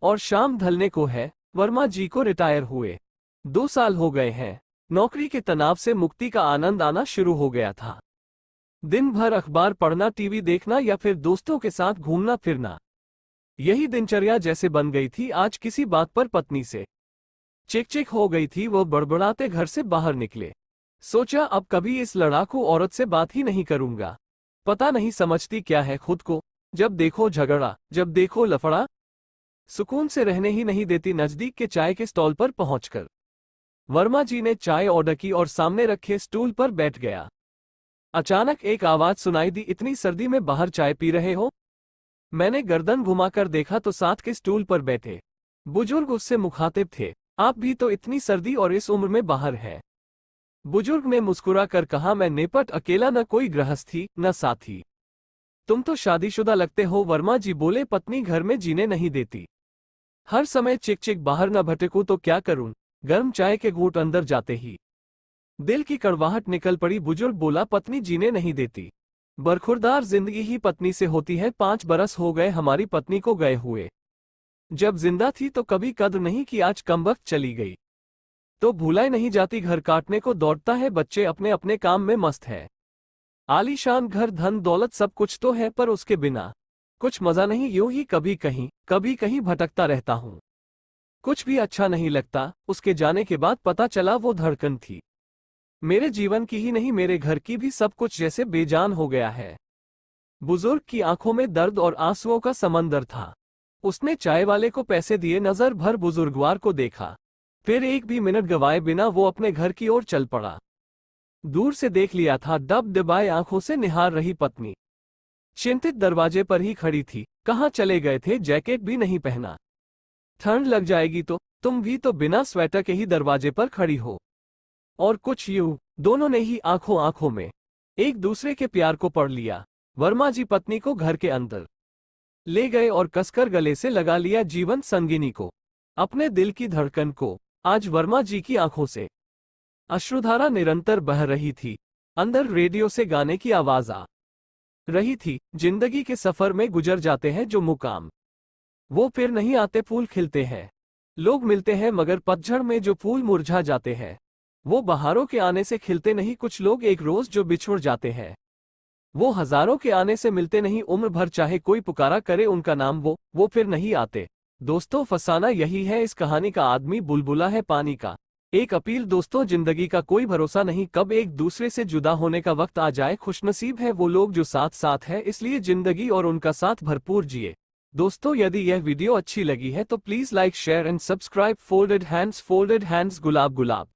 और शाम ढलने को है। वर्मा जी को रिटायर हुए 2 साल हो गए हैं। नौकरी के तनाव से मुक्ति का आनंद आना शुरू हो गया था। दिन भर अखबार पढ़ना, टीवी देखना या फिर दोस्तों के साथ घूमना फिरना, यही दिनचर्या जैसे बन गई थी। आज किसी बात पर पत्नी से चिक चिक हो गई थी। वो बड़बड़ाते घर से बाहर निकले। सोचा अब कभी इस लड़ाकू औरत से बात ही नहीं करूंगा। पता नहीं समझती क्या है खुद को। जब देखो झगड़ा, जब देखो लफड़ा, सुकून से रहने ही नहीं देती। नजदीक के चाय के स्टॉल पर पहुंचकर वर्मा जी ने चाय ऑर्डर की और सामने रखे स्टूल पर बैठ गया। अचानक एक आवाज सुनाई दी, इतनी सर्दी में बाहर चाय पी रहे हो? मैंने गर्दन घुमाकर देखा तो साथ के स्टूल पर बैठे बुजुर्ग उससे मुखातिब थे। आप भी तो इतनी सर्दी और इस उम्र में बाहर है। बुजुर्ग ने मुस्कुरा कर कहा, मैं निपट अकेला, न कोई गृहस्थी न साथी। तुम तो शादीशुदा लगते हो। वर्मा जी बोले, पत्नी घर में जीने नहीं देती। हर समय चिक चिक, बाहर न भटकूं तो क्या करूं। गर्म चाय के घूंट अंदर जाते ही दिल की कड़वाहट निकल पड़ी। बुजुर्ग बोला, पत्नी जीने नहीं देती। बरखुरदार जिंदगी ही पत्नी से होती है। 5 बरस हो गए हमारी पत्नी को गए हुए। जब जिंदा थी तो कभी कद्र नहीं की, आज कमबख्त चली गई तो भूलाए नहीं जाती। घर काटने को दौड़ता है, बच्चे अपने अपने काम में मस्त है। आलीशान घर, धन दौलत सब कुछ तो है, पर उसके बिना कुछ मजा नहीं। यूं ही कभी कहीं भटकता रहता हूं। कुछ भी अच्छा नहीं लगता। उसके जाने के बाद पता चला वो धड़कन थी मेरे जीवन की ही नहीं, मेरे घर की भी। सब कुछ जैसे बेजान हो गया है। बुजुर्ग की आंखों में दर्द और आंसुओं का समंदर था। उसने चाय वाले को पैसे दिए, नजर भर बुजुर्गवार को देखा, फिर एक भी मिनट गवाए बिना वो अपने घर की ओर चल पड़ा। दूर से देख लिया था, दब दबाए आंखों से निहार रही पत्नी चिंतित दरवाजे पर ही खड़ी थी। कहाँ चले गए थे? जैकेट भी नहीं पहना, ठंड लग जाएगी तो। तुम भी तो बिना स्वेटर के ही दरवाजे पर खड़ी हो। और कुछ यूं दोनों ने ही आंखों में एक दूसरे के प्यार को पढ़ लिया। वर्मा जी पत्नी को घर के अंदर ले गए और कसकर गले से लगा लिया जीवन संगिनी को, अपने दिल की धड़कन को। आज वर्मा जी की आंखों से अश्रुधारा निरंतर बह रही थी। अंदर रेडियो से गाने की आवाज आ रही थी। जिंदगी के सफर में गुजर जाते हैं जो मुकाम, वो फिर नहीं आते। फूल खिलते हैं, लोग मिलते हैं, मगर पतझड़ में जो फूल मुरझा जाते हैं वो बहारों के आने से खिलते नहीं। कुछ लोग एक रोज जो बिछुड़ जाते हैं वो हजारों के आने से मिलते नहीं। उम्र भर चाहे कोई पुकारा करे उनका नाम, वो फिर नहीं आते। दोस्तों, फसाना यही है इस कहानी का। आदमी बुलबुला है पानी का। एक अपील दोस्तों, जिंदगी का कोई भरोसा नहीं, कब एक दूसरे से जुदा होने का वक्त आ जाए। खुशनसीब है वो लोग जो साथ साथ है, इसलिए जिंदगी और उनका साथ भरपूर जिए। दोस्तों, यदि यह वीडियो अच्छी लगी है तो please like, share and subscribe. Folded hands gulab gulab.